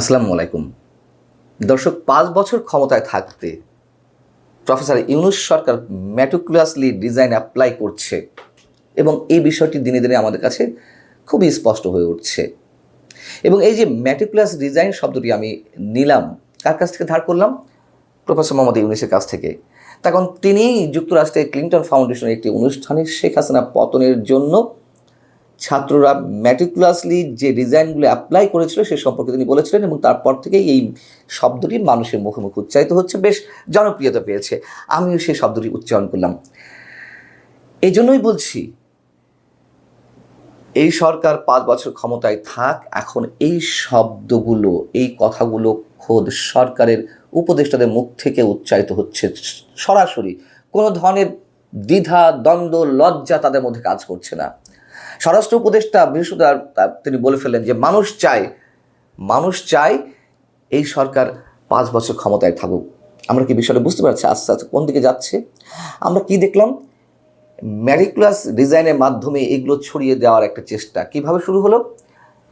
আসসালামু আলাইকুম দর্শক, 5 বছর ক্ষমতায় থাকতে প্রফেসর ইউনূস সরকার ম্যাটিকুলাসলি ডিজাইন অ্যাপ্লাই করছে এবং এই বিষয়টি দিনে দিনে আমাদের কাছে খুবই স্পষ্ট হয়ে উঠছে। এবং এই যে ম্যাটিকুলাস ডিজাইন শব্দটি আমি নিলাম, কার কাছ থেকে ধার করলাম? প্রফেসর মোহাম্মদ ইউনূসের কাছ থেকে। তখন তিনি যুক্তরাষ্ট্রের ক্লিন্টন ফাউন্ডেশনের একটি অনুষ্ঠানে শেখ হাসিনা পতনের জন্য ছাত্ররা ম্যাটিকুলাসলি যে ডিজাইনগুলো অ্যাপ্লাই করেছিল সে সম্পর্কে তিনি বলেছিলেন এবং তারপর থেকেই এই শব্দটি মানুষের মুখে মুখে উচ্চারিত হচ্ছে, বেশ জনপ্রিয়তা পেয়েছে। আমিও সেই শব্দটি উচ্চারণ করলাম। এই জন্যই বলছি, এই সরকার 5 বছর ক্ষমতায় থাক, এখন এই শব্দগুলো, এই কথাগুলো খোদ সরকারের উপদেষ্টাদের মুখ থেকে উচ্চারিত হচ্ছে সরাসরি। কোনো ধরনের দ্বিধা, দ্বন্দ্ব, লজ্জা তাদের মধ্যে কাজ করছে না। স্বরাষ্ট্র উপদেষ্টা বৃহস্পতিবার তিনি বলে ফেললেন যে মানুষ চায় এই সরকার 5 বছর ক্ষমতায় থাকুক। আমরা কি বিষয়টা বুঝতে পারছি আস্তে আস্তে কোন দিকে যাচ্ছে? আমরা কি দেখলাম? ম্যাটিকুলাস ডিজাইনের মাধ্যমে এগুলো ছড়িয়ে দেওয়ার একটা চেষ্টা কিভাবে শুরু হলো?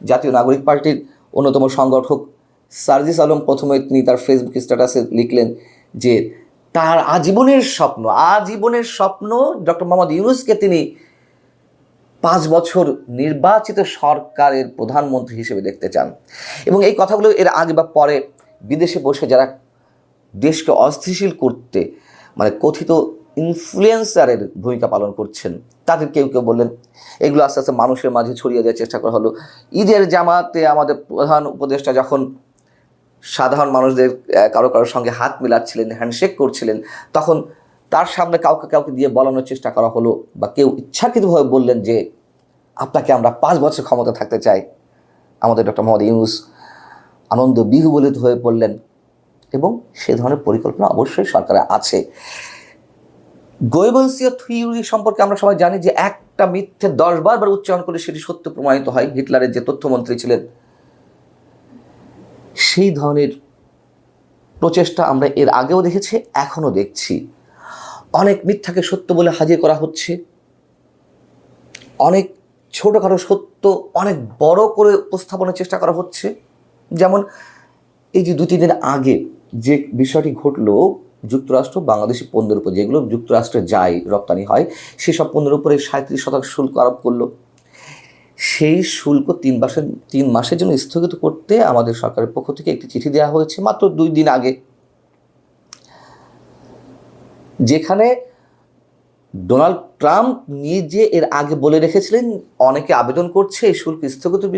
জাতীয় নাগরিক পার্টির অন্যতম সংগঠক সার্জিস আলম প্রথমে তিনি তার ফেসবুক স্ট্যাটাসে লিখলেন যে তার আজীবনের স্বপ্ন ডক্টর মোহাম্মদ ইউনূসকে তিনি 5 বছর নির্বাচিত সরকারের প্রধানমন্ত্রী হিসেবে দেখতে চান। এবং এই কথাগুলো এর আগে বা পরে বিদেশে বসে যারা দেশকে অস্থিতিশীল করতে কথিত ইনফ্লুয়েন্সারের ভূমিকা পালন করছেন তাদের কেউ কেউ বললেন। এগুলো আস্তে আস্তে মানুষের মাঝে ছড়িয়ে দেওয়ার চেষ্টা করা হলো। ঈদের জামাতে আমাদের প্রধান উপদেষ্টা যখন সাধারণ মানুষদের কারোর সঙ্গে হাত মেলাচ্ছিলেন, হ্যান্ডশেক করছিলেন, তখন তার সামনে কাউকে দিয়ে বলানোর চেষ্টা করা হলো বা কেউ ইচ্ছাকৃতভাবে বললেন যে আপনাকে আমরা 5 বছর ক্ষমতা থাকতে চাই। আমাদের ডক্টর মোহাম্মদ ইউনূস আনন্দ বিহ্বলিত হয়ে পড়লেন এবং সে ধরনের পরিকল্পনা অবশ্যই সরকারের আছে। গোয়েবলসীয় থিওরি সম্পর্কে আমরা সবাই জানি যে একটা মিথ্যে 10 বার উচ্চারণ করে সেটি সত্য প্রমাণিত হয়। হিটলারের যে তথ্যমন্ত্রী ছিলেন, সেই ধরনের প্রচেষ্টা আমরা এর আগেও দেখেছি, এখনও দেখছি। অনেক মিথ্যাকে সত্য বলে হাজির করা হচ্ছে, অনেক ছোটোখাটো সত্য অনেক বড় করে উপস্থাপনের চেষ্টা করা হচ্ছে। যেমন এই যে 2-3 দিন আগে যে বিষয়টি ঘটলো, যুক্তরাষ্ট্র বাংলাদেশি পণ্যের উপর যেগুলো যুক্তরাষ্ট্রে যায়, রপ্তানি হয়, সেসব পণ্যের উপরে 37% শুল্ক আরোপ করলো। সেই শুল্ক 3 মাসের জন্য স্থগিত করতে আমাদের সরকারের পক্ষ থেকে একটি চিঠি দেওয়া হয়েছে মাত্র 2 দিন আগে, যেখানে ডোনাল্ড ট্রাম্প নিজে এর আগে বলে রেখেছিলেন অনেকে আবেদন করছে এই শুল্ক স্থগিতের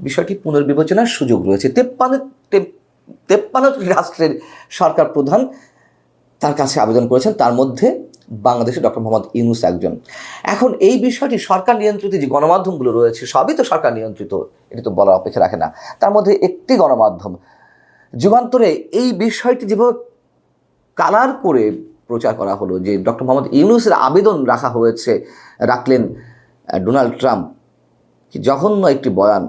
বিষয়টি পুনর্বিবেচনার সুযোগ রয়েছে। 53টি রাষ্ট্রের সরকার প্রধান তার কাছে আবেদন করেছেন, তার মধ্যে বাংলাদেশের ডক্টর মোহাম্মদ ইউনূস একজন। এখন এই বিষয়টি সরকার নিয়ন্ত্রিত যে গণমাধ্যমগুলো রয়েছে, সবই তো সরকার নিয়ন্ত্রিত, এটি তো বলার অপেক্ষা রাখে না। তার মধ্যে একটি গণমাধ্যম যুগান্তরে এই বিষয়টি যেভাবে কালার করে প্রচার করা হলো যে ডক্টর মোহাম্মদ ইউনূসের আবেদন রাখলেন ডোনাল্ড ট্রাম্প, কি জঘন্য একটি বয়ান,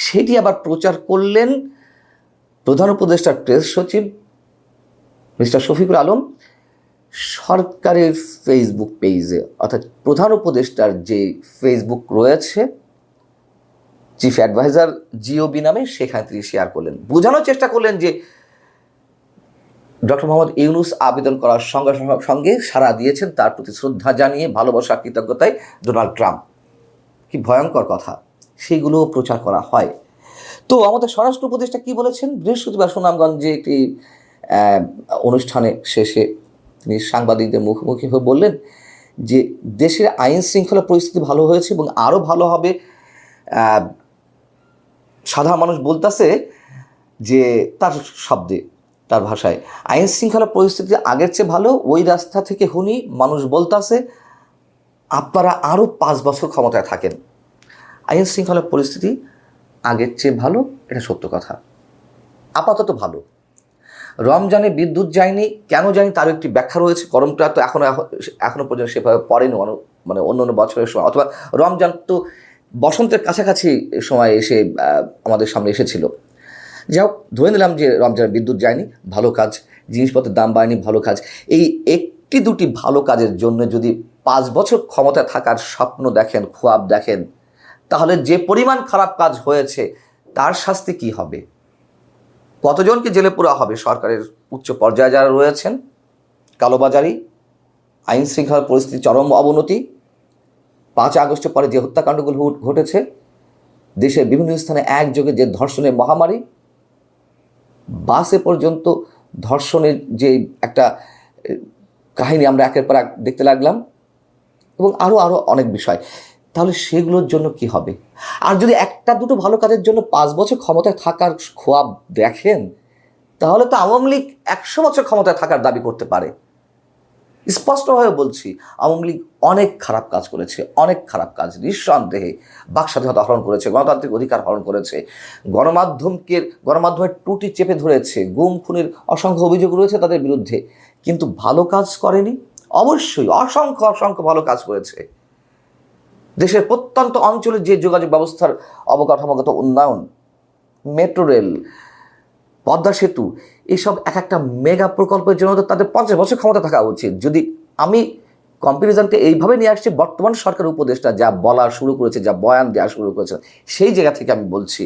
সেটি আবার প্রচার করলেন প্রধান উপদেষ্টার প্রেস সচিব মিস্টার শফিকুল আলম সরকারের ফেসবুক পেজে। অর্থাৎ প্রধান উপদেষ্টার যে ফেসবুক রয়েছে, চিফ অ্যাডভাইজার জিওবি নামে, সেখানে তিনি শেয়ার করলেন, বোঝানোর চেষ্টা করলেন যে ডক্টর মোহাম্মদ ইউনূস আবেদন করার সঙ্গে সঙ্গে সাড়া দিয়েছেন, তার প্রতি শ্রদ্ধা জানিয়ে, ভালোবাসা, কৃতজ্ঞতায় ডোনাল্ড ট্রাম্প। কি ভয়ঙ্কর কথা, সেইগুলোও প্রচার করা হয়। তো আমাদের স্বরাষ্ট্র উপদেষ্টা কি বলেছেন? বৃহস্পতিবার সুনামগঞ্জে একটি অনুষ্ঠানে শেষে তিনি সাংবাদিকদের মুখোমুখি হয়ে বললেন যে দেশের আইন শৃঙ্খলা পরিস্থিতি ভালো হয়েছে এবং আরও ভালো হবে। সাধারণ মানুষ বলতেছে যে তার শব্দে, তার ভাষায়, আইন শৃঙ্খলা পরিস্থিতি আগের চেয়ে ভালো। ওই রাস্তা থেকে হুনি মানুষ বলতেছে আপনারা আরও 5 বছর ক্ষমতায় থাকেন। আইন শৃঙ্খলা পরিস্থিতি আগের চেয়ে ভালো, এটা সত্য কথা, আপাতত ভালো। রমজানে বিদ্যুৎ যায়নি, কেন যায়নি তারও একটি ব্যাখ্যা রয়েছে। গরমটা তো এখনো পর্যন্ত সেভাবে পড়েনি অন্য বছরের সময়, অথবা রমজান তো বসন্তের কাছাকাছি সময় এসে আমাদের সামনে এসেছিল। যাই হোক, ধরে নিলাম যে রমজানে বিদ্যুৎ যায়নি, ভালো কাজ। জিনিসপত্রের দাম বাড়েনি, ভালো কাজ। এই 1-2টি ভালো কাজের জন্য যদি 5 বছর ক্ষমতায় থাকার স্বপ্ন দেখেন, খোয়াব দেখেন, তাহলে যে পরিমাণ খারাপ কাজ হয়েছে তার শাস্তি কি হবে? কতজনকে জেলে পোড়া হবে সরকারের উচ্চ পর্যায়ে যারা রয়েছেন? কালোবাজারি, আইন শৃঙ্খলা পরিস্থিতি চরম অবনতি, 5 আগস্টের পরে যে হত্যাকাণ্ডগুলো ঘটেছে, দেশের বিভিন্ন স্থানে একযোগে যে ধর্ষণের মহামারী, বাসে পর্যন্ত ধর্ষণের যে একটা কাহিনী আমরা একের পর এক দেখতে লাগলাম, এবং আরও অনেক বিষয়। তাহলে সেগুলোর জন্য কি হবে? আর যদি একটা দুটো ভালো কাজের জন্য 5 বছর ক্ষমতায় থাকার খোয়াব দেখেন, তাহলে তো আওয়ামী লীগ 100 বছর ক্ষমতায় থাকার দাবি করতে পারে। স্পষ্টভাবে বলছি, আওয়ামী লীগ অনেক খারাপ কাজ করেছে, অনেক খারাপ কাজ, নিঃসন্দেহে বাক স্বাধীনতা হরণ করেছে, গণতান্ত্রিক অধিকার হরণ করেছে, গণমাধ্যমের ত্রুটি চেপে ধরেছে, গুম খুনের অসংখ্য অভিযোগ রয়েছে তাদের বিরুদ্ধে, কিন্তু ভালো কাজ করেনি। অবশ্যই অসংখ্য ভালো কাজ করেছে। দেশের প্রত্যন্ত অঞ্চলের যে যোগাযোগ ব্যবস্থার অবকাঠামোগত উন্নয়ন, মেট্রো রেল, পদ্মা সেতু, এসব এক একটা মেগা প্রকল্পের জন্য তো তাদের 50 বছর ক্ষমতা থাকা উচিত। যদি আমি কম্পারিজনকে এইভাবে নিয়ে আসছি, বর্তমান সরকার উপদেষ্টা যা বলা শুরু করেছে, যা বয়ান দেওয়া শুরু করেছে, সেই জায়গা থেকে আমি বলছি,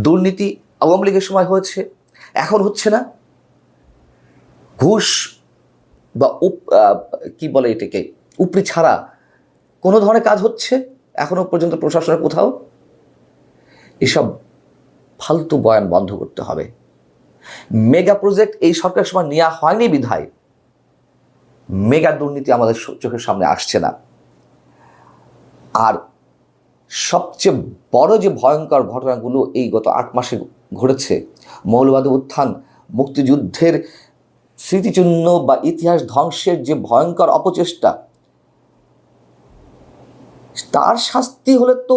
দুর্নীতি আওয়ামী লীগের সময় হয়েছে, এখন হচ্ছে না। ঘুষ বা কি বলে এটাকে, উপরি ছাড়া কোনো ধরনের কাজ হচ্ছে এখনো পর্যন্ত প্রশাসনের কোথাও? এসব ফালতু বয়ান বন্ধ করতে হবে। মেগা প্রজেক্ট এই সরকারের সময় নেওয়া হয়নি বিধায় মেগা দুর্নীতি আমাদের চোখের সামনে আসছে না। আর সবচেয়ে বড় যে ভয়ঙ্কর ঘটনাগুলো এই গত 8 মাসে ঘটেছে, মৌলবাদী উত্থান, মুক্তিযুদ্ধের স্মৃতিচিহ্ন বা ইতিহাস ধ্বংসের যে ভয়ঙ্কর অপচেষ্টা, তার শাস্তি হলে তো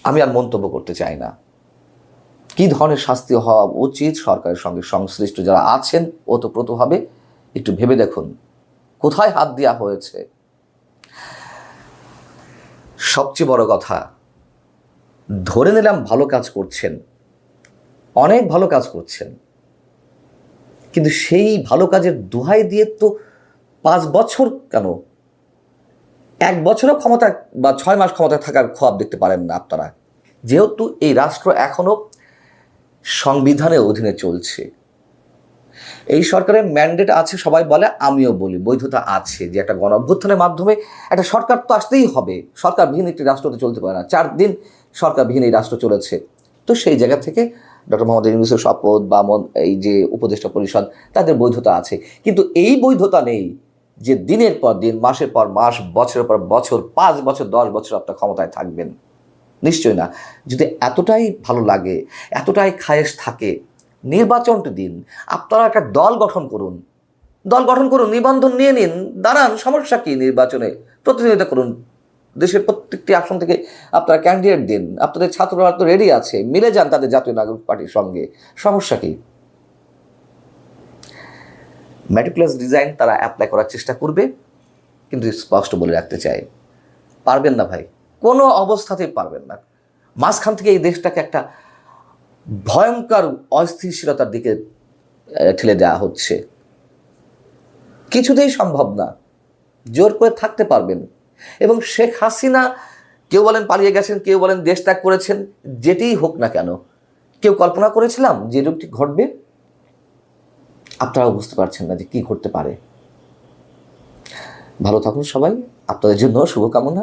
আমি আর মন্তব্য করতে চাই না। কি ধরনের শাস্তি হওয়া উচিত সরকারের সঙ্গে সংশ্লিষ্ট যারা আছেন ওতপ্রোতভাবে একটু ভেবে দেখুন কোথায় হাত দেওয়া হয়েছে। সবচেয়ে বড় কথা, ধরে নিলাম ভালো কাজ করছেন, অনেক ভালো কাজ করছেন, কিন্তু সেই ভালো কাজের দোহাই দিয়ে তো 5 বছর কেন, 1 বছরও ক্ষমতা বা 6 মাস ক্ষমতায় থাকার খোয়াব দেখতে পারেন না আপনারা। যেহেতু এই রাষ্ট্র এখনো সংবিধানের অধীনে চলছে, এই সরকারের ম্যান্ডেট আছে, সবাই বলে, আমিও বলি বৈধতা আছে, যে একটা গণঅভ্যুত্থানের মাধ্যমে একটা সরকার তো আসতেই হবে। সরকারবিহীন একটি রাষ্ট্রতে চলতে পারে না। 4 দিন সরকারবিহীন এই রাষ্ট্র চলেছে। তো সেই জায়গা থেকে ডক্টর মোহাম্মদ ইউনূসের শপথ বা এই যে উপদেষ্টা পরিষদ, তাদের বৈধতা আছে, কিন্তু এই বৈধতা নেই যে দিনের পর দিন, মাসের পর মাস, বছরের পর বছর, 5 বছর 10 বছর আপনার ক্ষমতায় থাকবেন। নিশ্চয় না। যদি এতটাই ভালো লাগে, এতটাই খায়েশ থাকে, নির্বাচনটা দিন। আপনারা একটা দল গঠন করুন, নিবন্ধন নিয়ে নিন, দাঁড়ান, সমস্যা কি? নির্বাচনে প্রতিদ্বন্দ্বিতা করুন, দেশের প্রত্যেকটি আসন থেকে আপনারা ক্যান্ডিডেট দিন। আপনাদের ছাত্ররা তো রেডি আছে, মিলে যান তাদের জাতীয় নাগরিক পার্টির সঙ্গে, সমস্যা কি? ম্যাটিকুলাস ডিজাইন তারা অ্যাপ্লাই করার চেষ্টা করবে, কিন্তু স্পষ্ট বলে রাখতে চাই, পারবেন না ভাই, কোনো অবস্থাতেই পারবেন না। মাঝখান থেকে এই দেশটাকে একটা ভয়ঙ্কর অস্থিতিশীলতার দিকে ঠেলে দেওয়া হচ্ছে, কিছুতেই সম্ভব না। জোর করে থাকতে পারবেন। এবং শেখ হাসিনা, কেউ বলেন পালিয়ে গেছেন, কেউ বলেন দেশ ত্যাগ করেছেন, যেটিই হোক না কেন, কেউ কল্পনা করেছিলাম যে রূপটি ঘটবে? আপনারাও বুঝতে পারছেন না যে কি ঘটতে পারে। ভালো থাকুন সবাই, আপনাদের জন্য শুভকামনা।